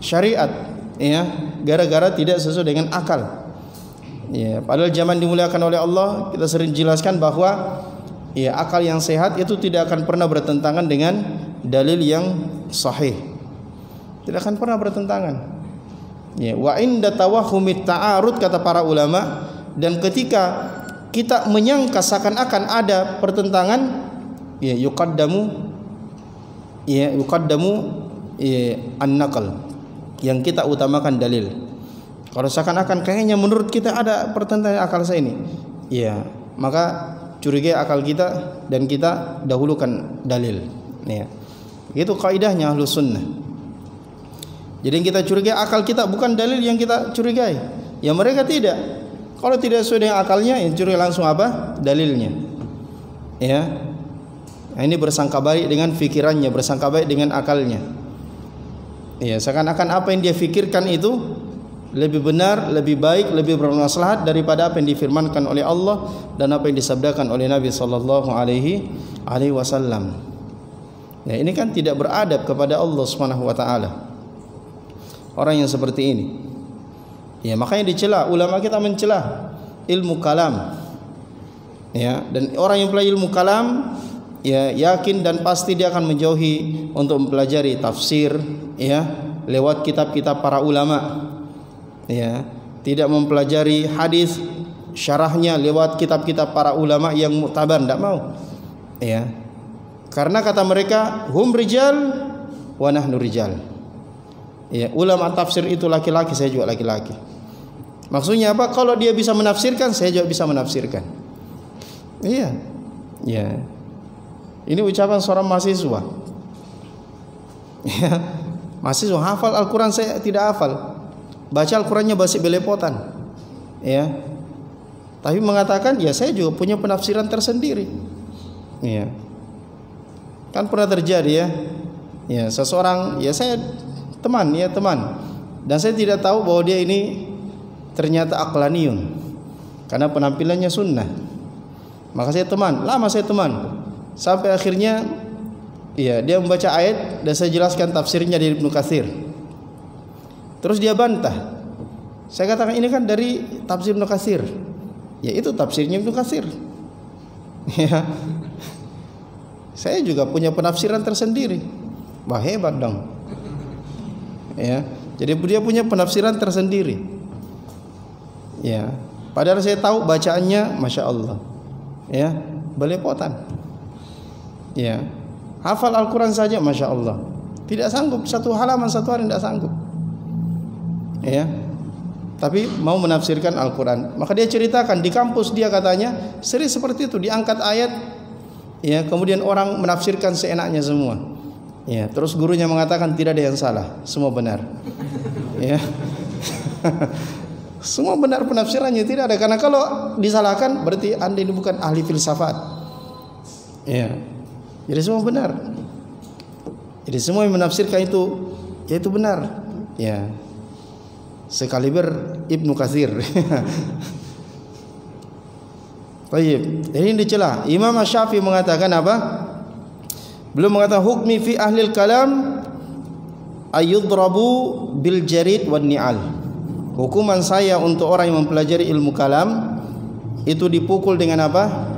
syariat, ya, gara-gara tidak sesuai dengan akal. Ya, padahal zaman dimuliakan oleh Allah, kita sering jelaskan bahwa ya akal yang sehat itu tidak akan pernah bertentangan dengan dalil yang sahih. Tidak akan pernah bertentangan. Ya, wa inda tawahhumit ta'arud, kata para ulama, dan ketika kita menyangka seakan-akan ada pertentangan, ya yuqaddamu an-naql, yang kita utamakan dalil. Kalau seakan-akan kayaknya menurut kita ada pertentangan akal saya ini, ya maka curigai akal kita dan kita dahulukan dalil. Ya. Itu kaidahnya Ahlus Sunnah. Jadi yang kita curigai akal kita, bukan dalil yang kita curigai. Ya mereka tidak. Kalau tidak sesuai dengan akalnya, yang curigai langsung apa? Dalilnya. Ya. Nah, ini bersangka baik dengan fikirannya, bersangka baik dengan akalnya. Ya, seakan-akan apa yang dia fikirkan itu lebih benar, lebih baik, lebih bermaslahat daripada apa yang difirmankan oleh Allah dan apa yang disabdakan oleh Nabi sallallahu alaihi wasallam. Ya, ini kan tidak beradab kepada Allah Subhanahu wa taala. Orang yang seperti ini, ya makanya dicela, ulama kita mencela ilmu kalam. Ya, dan orang yang belajar ilmu kalam, ya yakin dan pasti dia akan menjauhi untuk mempelajari tafsir, ya lewat kitab-kitab para ulama. Ya, tidak mempelajari hadis syarahnya lewat kitab-kitab para ulama yang muktabar, tidak mau. Ya, karena kata mereka hum rijal wa nahnu rijal. Ya, ulama tafsir itu laki-laki, saya juga laki-laki. Maksudnya apa? Kalau dia bisa menafsirkan, saya juga bisa menafsirkan. Iya. Ya. Ini ucapan seorang mahasiswa. Ya. Mahasiswa hafal Al-Qur'an, saya tidak hafal. Baca Al-Qur'annya basi belepotan. Ya. Tapi mengatakan, ya saya juga punya penafsiran tersendiri. Ya. Kan pernah terjadi ya. Ya, seseorang, ya saya teman, dan saya tidak tahu bahwa dia ini ternyata aqlaniyun karena penampilannya sunnah. Maka saya teman, lama saya teman, sampai akhirnya ya dia membaca ayat dan saya jelaskan tafsirnya dari Ibnu Katsir. Terus dia bantah. Saya katakan ini kan dari tafsir Ibnu Katsir. Ya itu tafsirnya Ibnu Katsir. Ya. Saya juga punya penafsiran tersendiri. Wah, hebat dong. Ya. Jadi dia punya penafsiran tersendiri. Ya. Padahal saya tahu bacaannya, masya Allah. Ya, belepotan. Ya. Hafal Al-Quran saja, masya Allah. Tidak sanggup, satu halaman satu hari tidak sanggup. Ya. Tapi mau menafsirkan Al-Quran. Maka dia ceritakan di kampus dia katanya sering seperti itu, diangkat ayat, ya, kemudian orang menafsirkan seenaknya semua. Ya, terus gurunya mengatakan tidak ada yang salah, semua benar. Ya. Semua benar penafsirannya, tidak ada. Karena kalau disalahkan berarti Anda ini bukan ahli filsafat. Ya. Jadi semua benar. Jadi semua yang menafsirkan itu, ya itu benar. Ya. Sekaliber Ibnu Katsir. Baik. Jadi ini dicela. Imam Syafi'i mengatakan apa? Belum mengatakan hukmi fi ahlil kalam ayudrabu bil jarid wan ni'al. Hukuman saya untuk orang yang mempelajari ilmu kalam itu dipukul dengan apa?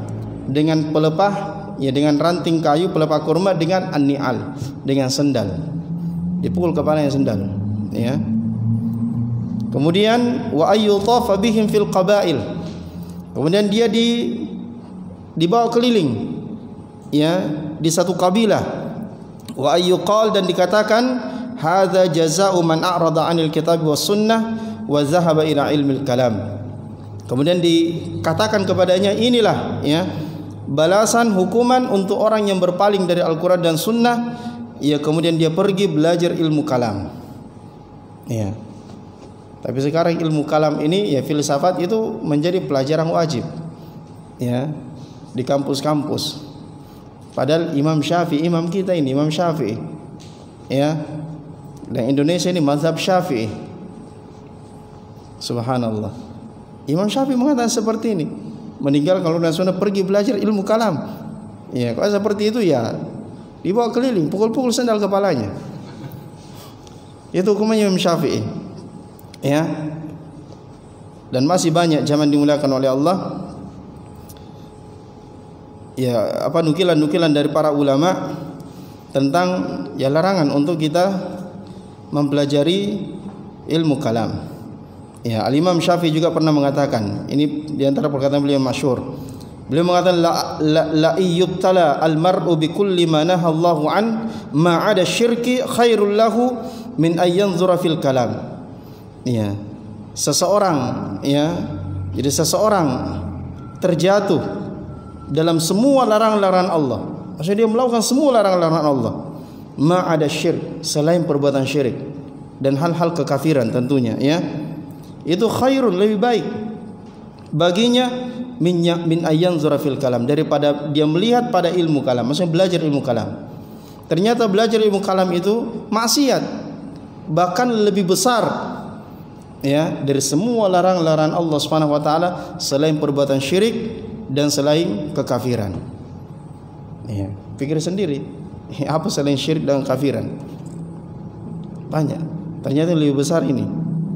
Dengan pelepah, ya, dengan ranting kayu, pelepah kurma, dengan an-ni'al, dengan sendal. Dipukul kepalanya sendal, ya. Kemudian wa ayyutafa bihim fil qabail. Kemudian dia dibawa keliling, ya, di satu kabilah. Wa ayyuqal, dan dikatakan hadza jazaa'u man a'rada 'anil kitab was sunnah wa zahaba ila ilmil kalam. Kemudian dikatakan kepadanya, inilah, ya, balasan hukuman untuk orang yang berpaling dari Al-Quran dan Sunnah, ya, kemudian dia pergi belajar ilmu kalam. Ya. Tapi sekarang ilmu kalam ini, ya, filsafat itu menjadi pelajaran wajib, ya, di kampus-kampus. Padahal Imam Syafi'i, imam kita ini Imam Syafi'i, ya, dan Indonesia ini mazhab Syafi'i. Subhanallah. Imam Syafi'i mengatakan seperti ini. Meninggal kalau dan sunnah, pergi belajar ilmu kalam. Ya, kalau seperti itu, ya, dibawa keliling, pukul-pukul sendal kepalanya. Itu hukumnya Imam Syafi'i. Ya. Dan masih banyak zaman dimuliakan oleh Allah. Ya, apa nukilan-nukilan dari para ulama tentang, ya, larangan untuk kita mempelajari ilmu kalam. Ya, Al-Imam Syafi'i juga pernah mengatakan, ini di antara perkataan beliau masyhur. Beliau mengatakan la yubtala al-mar'u bi kulli ma nahallahu an ma 'ada syirki khairul lahu min ay yanzura fil kalam. Ya. Seseorang, ya, jadi seseorang terjatuh dalam semua larangan-larangan Allah. Maksudnya dia melakukan semua larangan-larangan Allah. Ma 'ada syirk, selain perbuatan syirik dan hal-hal kekafiran tentunya, ya. Itu khairun, lebih baik baginya min ayyan zurafil kalam, daripada dia melihat pada ilmu kalam, maksudnya belajar ilmu kalam. Ternyata belajar ilmu kalam itu maksiat, bahkan lebih besar, ya, dari semua larangan-larangan Allah Subhanahu wa taala selain perbuatan syirik dan selain kekafiran. Ya, pikir sendiri, apa selain syirik dan kekafiran? Banyak. Ternyata lebih besar ini,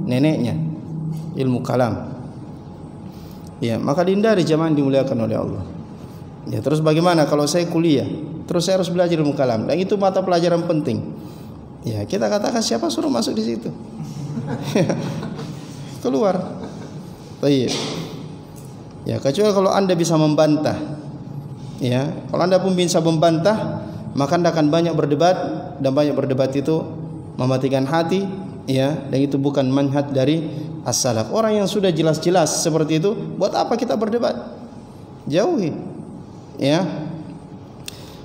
neneknya ilmu kalam. Ya, maka dihindari zaman dimuliakan oleh Allah. Ya, terus bagaimana kalau saya kuliah, terus saya harus belajar ilmu kalam, dan itu mata pelajaran penting. Ya, kita katakan siapa suruh masuk di situ? Keluar. Baik. Ya, kecuali kalau Anda bisa membantah. Ya, kalau Anda pun bisa membantah, maka Anda akan banyak berdebat, dan banyak berdebat itu mematikan hati, ya, dan itu bukan manhaj dari as-salaf. Orang yang sudah jelas-jelas seperti itu, buat apa kita berdebat? Jauhi, ya.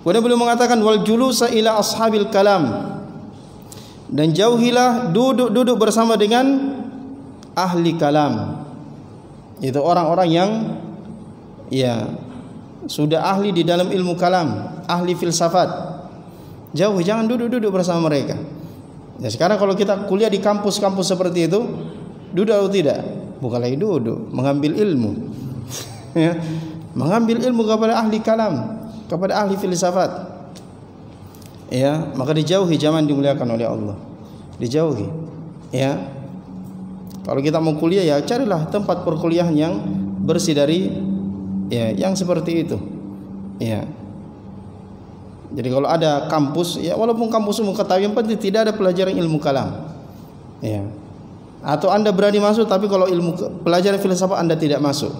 Kemudian beliau mengatakan wal julusa ila ashabil kalam, dan jauhilah duduk bersama dengan ahli kalam. Itu orang-orang yang, ya, sudah ahli di dalam ilmu kalam, ahli filsafat. Jauhi, jangan duduk bersama mereka. Ya, sekarang kalau kita kuliah di kampus-kampus seperti itu, duduk atau tidak? Bukan lagi duduk, mengambil ilmu. Ya, mengambil ilmu kepada ahli kalam, kepada ahli filsafat. Ya, maka dijauhi, zaman dimuliakan oleh Allah. Dijauhi. Ya. Kalau kita mau kuliah, ya carilah tempat perkuliahan yang bersih dari, ya, yang seperti itu. Ya. Jadi kalau ada kampus, ya walaupun kampus umum ketahui, yang penting tidak ada pelajaran ilmu kalam. Ya. Atau Anda berani masuk, tapi kalau ilmu pelajaran filsafat Anda tidak masuk,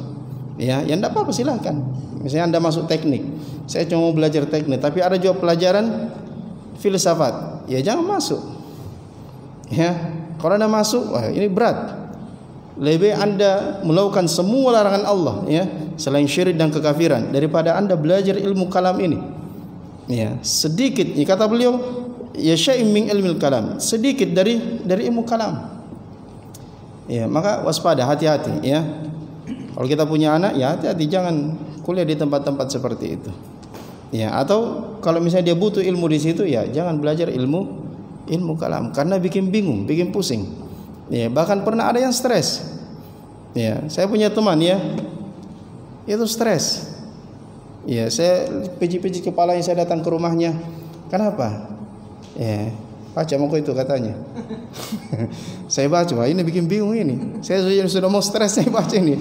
ya tidak apa-apa, silahkan. Misalnya Anda masuk teknik, saya cuma mau belajar teknik, tapi ada juga pelajaran filsafat, ya jangan masuk. Ya, kalau Anda masuk, wah ini berat. Lebih Anda melakukan semua larangan Allah, ya, selain syirik dan kekafiran, daripada Anda belajar ilmu kalam ini. Ya, sedikit, ya, kata beliau, ya syai'in min ilmil kalam, sedikit dari ilmu kalam. Ya, maka waspada, hati-hati, ya. Kalau kita punya anak, ya hati-hati, jangan kuliah di tempat-tempat seperti itu. Ya, atau kalau misalnya dia butuh ilmu di situ, ya jangan belajar ilmu kalam, karena bikin bingung, bikin pusing. Ya, bahkan pernah ada yang stres. Ya, saya punya teman, ya, itu stres. Ya, saya pijit-pijit kepalanya, saya datang ke rumahnya. Kenapa? Ya, baca buku itu katanya. Saya baca, wah ini bikin bingung ini. Saya sudah mau stres, saya baca ini.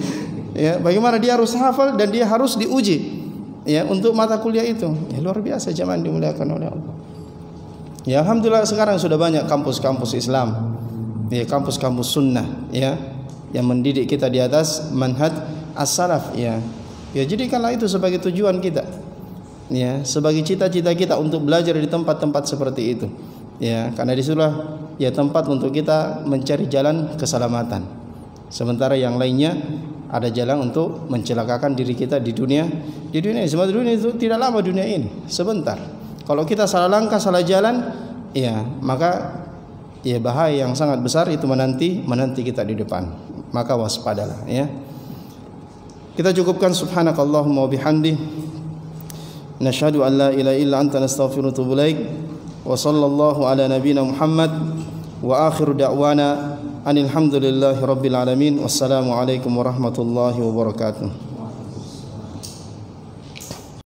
Ya, bagaimana dia harus hafal dan dia harus diuji, ya, untuk mata kuliah itu. Ya, luar biasa jemaah dimuliakan oleh Allah. Ya, alhamdulillah sekarang sudah banyak kampus-kampus Islam, ya, kampus-kampus sunnah, ya, yang mendidik kita di atas manhaj as-salaf, ya. Ya, jadikanlah itu sebagai tujuan kita, ya, sebagai cita-cita kita untuk belajar di tempat-tempat seperti itu, ya, karena disitulah, ya, tempat untuk kita mencari jalan keselamatan. Sementara yang lainnya ada jalan untuk mencelakakan diri kita di dunia. Di dunia, sebab dunia itu tidak lama, dunia ini sebentar. Kalau kita salah langkah, salah jalan, ya, maka, ya, bahaya yang sangat besar itu menanti kita di depan. Maka waspadalah, ya. Kita cukupkan, subhanakallahumma wa bihamdi, nashhadu an la ilaha illa anta, nastaghfiruka wa natubu ilaik. Wa sallallahu ala nabiyyina Muhammad wa akhiru da'wana anil hamdulillahi rabbil alamin. Wassalamu alaikum warahmatullahi wabarakatuh.